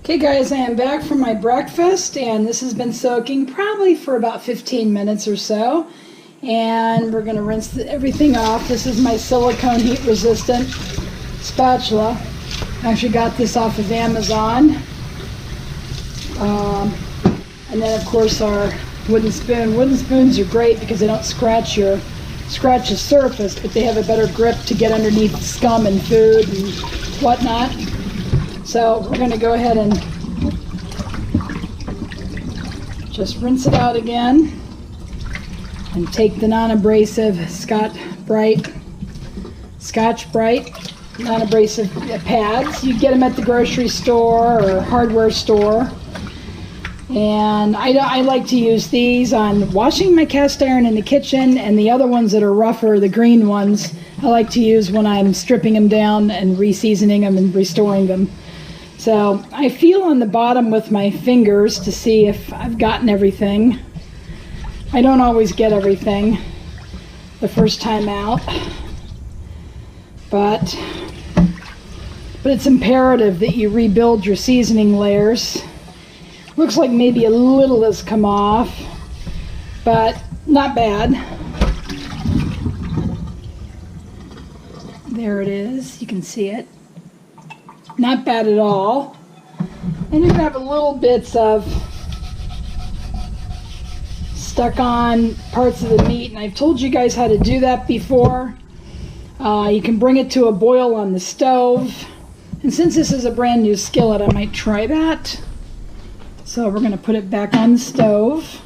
Okay guys, I am back from my breakfast and this has been soaking probably for about 15 minutes or so. And we're going to rinse everything off. This is my silicone heat resistant spatula. I actually got this off of Amazon. And then of course our wooden spoon. Wooden spoons are great because they don't scratch the surface, but they have a better grip to get underneath scum and food and whatnot. So we're going to go ahead and just rinse it out again and take the non-abrasive Scotch Brite non-abrasive pads. You get them at the grocery store or hardware store. And I like to use these on washing my cast iron in the kitchen, and the other ones that are rougher, the green ones, I like to use when I'm stripping them down and re-seasoning them and restoring them. So I feel on the bottom with my fingers to see if I've gotten everything. I don't always get everything the first time out, but it's imperative that you rebuild your seasoning layers. Looks like maybe a little has come off, but not bad. There it is, you can see it. Not bad at all. And you're gonna have a little bits of stuck on parts of the meat, and I've told you guys how to do that before. You can bring it to a boil on the stove, and since this is a brand new skillet, I might try that. So we're gonna put it back on the stove,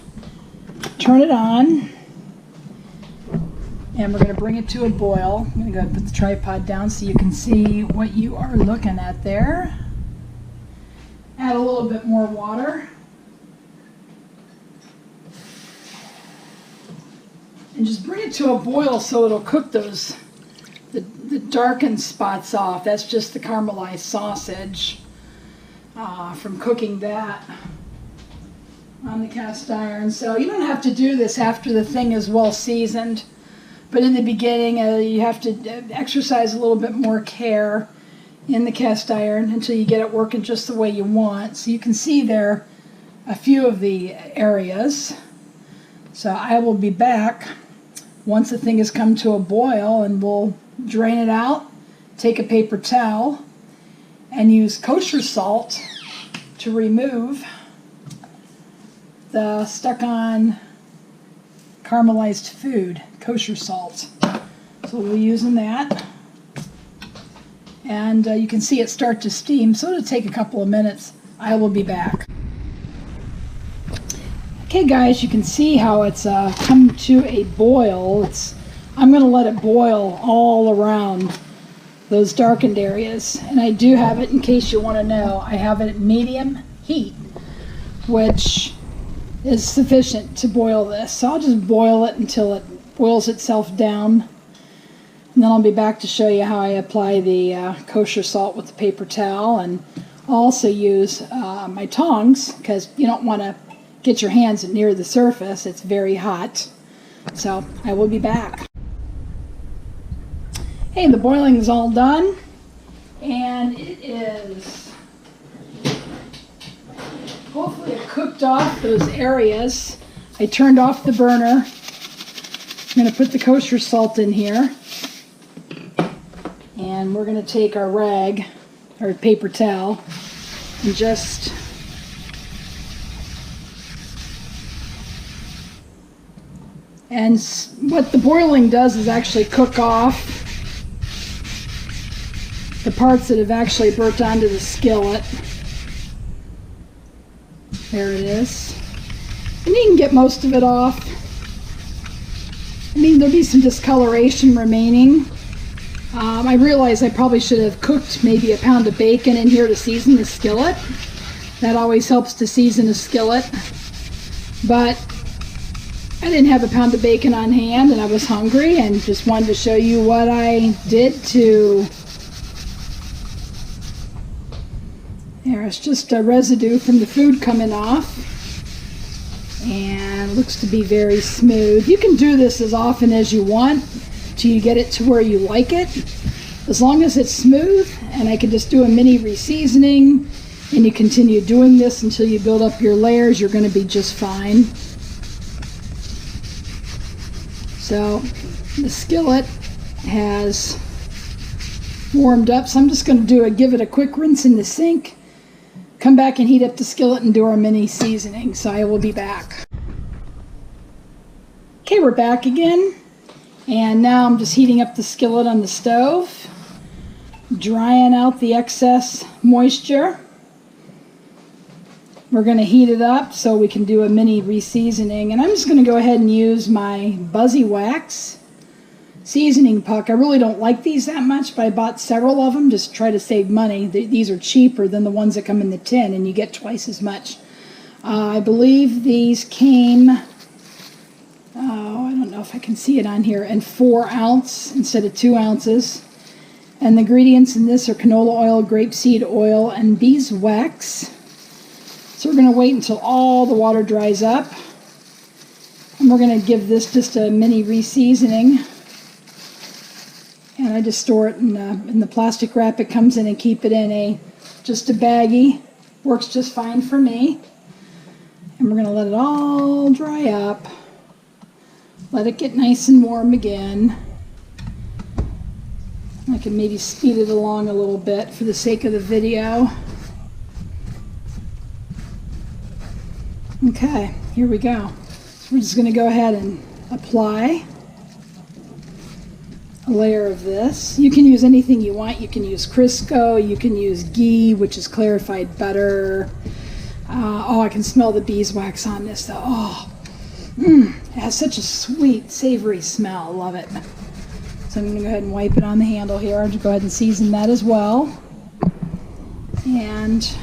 turn it on, and we're going to bring it to a boil. I'm going to go ahead and put the tripod down so you can see what you are looking at there. Add a little bit more water. And just bring it to a boil so it'll cook the darkened spots off. That's just the caramelized sausage from cooking that on the cast iron. So you don't have to do this after the thing is well seasoned. But in the beginning, you have to exercise a little bit more care in the cast iron until you get it working just the way you want. So you can see there a few of the areas. So I will be back once the thing has come to a boil, and we'll drain it out, take a paper towel, and use kosher salt to remove the stuck-on caramelized food. Kosher salt. So we'll be using that. And you can see it start to steam, so it'll take a couple of minutes. I will be back. Okay guys, you can see how it's come to a boil. I'm going to let it boil all around those darkened areas. And I do have it, in case you want to know, I have it at medium heat, which is sufficient to boil this. So I'll just boil it until it boils itself down, and then I'll be back to show you how I apply the kosher salt with the paper towel, and I'll also use my tongs because you don't want to get your hands near the surface. It's very hot. So I will be back. Hey, the boiling is all done, and it is hopefully it cooked off those areas. I turned off the burner. I'm going to put the kosher salt in here, and we're going to take our rag, or paper towel, and just what the boiling does is actually cook off the parts that have actually burnt onto the skillet. There it is. And you can get most of it off. I mean, there'll be some discoloration remaining. I realize I probably should have cooked maybe a pound of bacon in here to season the skillet. That always helps to season a skillet. But I didn't have a pound of bacon on hand, and I was hungry, and just wanted to show you what I did to... There's just a residue from the food coming off. And looks to be very smooth. You can do this as often as you want till you get it to where you like it. As long as it's smooth, and I can just do a mini re-seasoning and you continue doing this until you build up your layers, you're going to be just fine. So the skillet has warmed up, so I'm just going to give it a quick rinse in the sink, come back and heat up the skillet and do our mini seasoning. So I will be back. Okay, we're back again, and now I'm just heating up the skillet on the stove, drying out the excess moisture. We're going to heat it up so we can do a mini reseasoning, and I'm just going to go ahead and use my Buzzy Wax seasoning puck. I really don't like these that much, but I bought several of them just to try to save money. These are cheaper than the ones that come in the tin, and you get twice as much. I believe these came, I don't know if I can see it on here, and 4 ounce instead of 2 ounces. And the ingredients in this are canola oil, grapeseed oil, and beeswax. So we're going to wait until all the water dries up, and we're going to give this just a mini reseasoning. And I just store it in the plastic wrap it comes in and keep it in just a baggie. Works just fine for me. And we're going to let it all dry up. Let it get nice and warm again. I can maybe speed it along a little bit for the sake of the video. Okay, here we go. So we're just going to go ahead and apply a layer of this. You can use anything you want. You can use Crisco, you can use ghee, which is clarified butter. Oh, I can smell the beeswax on this though. Oh, it has such a sweet, savory smell. Love it. So I'm going to go ahead and wipe it on the handle here. I'll just go ahead and season that as well. And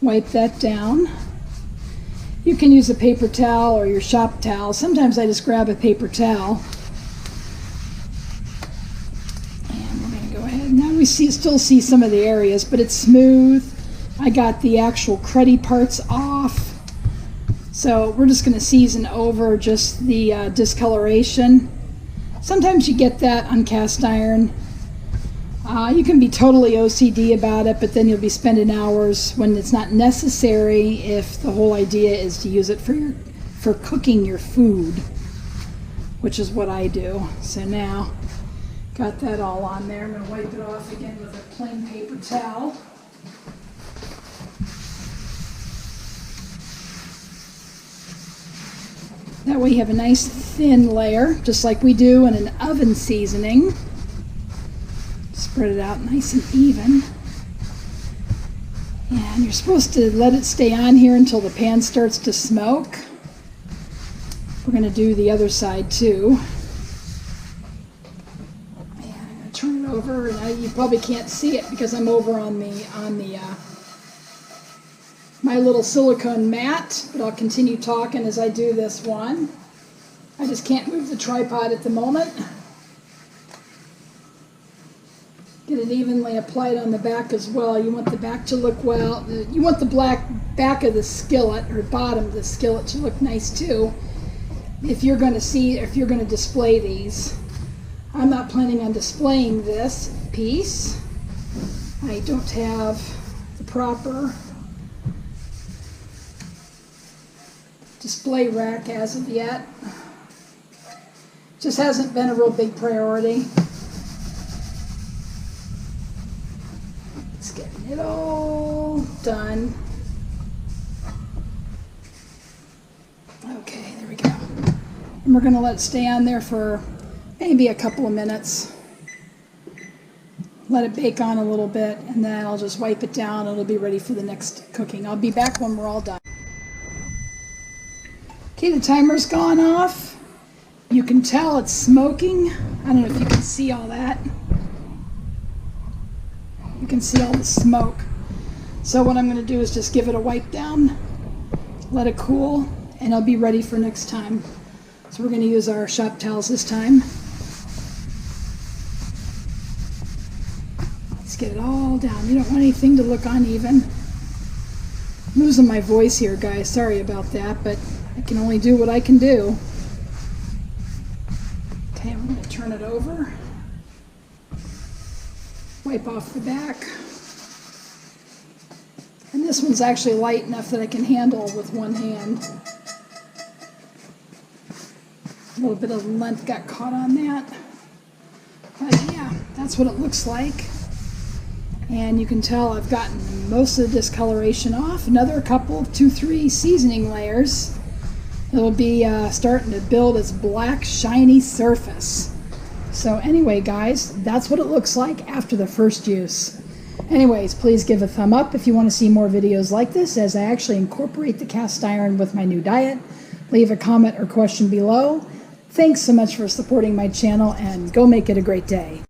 wipe that down. You can use a paper towel or your shop towel. Sometimes I just grab a paper towel. And we're going to go ahead. Now we still see some of the areas, but it's smooth. I got the actual cruddy parts off. So we're just going to season over just the discoloration. Sometimes you get that on cast iron. You can be totally OCD about it, but then you'll be spending hours when it's not necessary if the whole idea is to use it for cooking your food, which is what I do. So now, got that all on there. I'm going to wipe it off again with a plain paper towel. That way you have a nice thin layer, just like we do in an oven seasoning. Spread it out nice and even. And you're supposed to let it stay on here until the pan starts to smoke. We're going to do the other side too. And I'm going to turn it over, and you probably can't see it because I'm over on my little silicone mat, but I'll continue talking as I do this one. I just can't move the tripod at the moment. Get it evenly applied on the back as well. You want the back to look well. You want the black back of the skillet or bottom of the skillet to look nice too. If you're going to display these. I'm not planning on displaying this piece. I don't have the proper display rack as of yet. Just hasn't been a real big priority. It's getting it all done. Okay, there we go. And we're going to let it stay on there for maybe a couple of minutes. Let it bake on a little bit, and then I'll just wipe it down. It'll be ready for the next cooking. I'll be back when we're all done. Okay, the timer's gone off. You can tell it's smoking. I don't know if you can see all that. You can see all the smoke. So what I'm going to do is just give it a wipe down, let it cool, and I'll be ready for next time. So we're going to use our shop towels this time. Let's get it all down. You don't want anything to look uneven. I'm losing my voice here, guys. Sorry about that, but I can only do what I can do. Okay, I'm going to turn it over. Wipe off the back. And this one's actually light enough that I can handle with one hand. A little bit of lint got caught on that. But yeah, that's what it looks like. And you can tell I've gotten most of the discoloration off. Another couple, 2-3 seasoning layers. It'll be starting to build its black, shiny surface. So anyway, guys, that's what it looks like after the first use. Anyways, please give a thumb up if you want to see more videos like this, as I actually incorporate the cast iron with my new diet. Leave a comment or question below. Thanks so much for supporting my channel, and go make it a great day.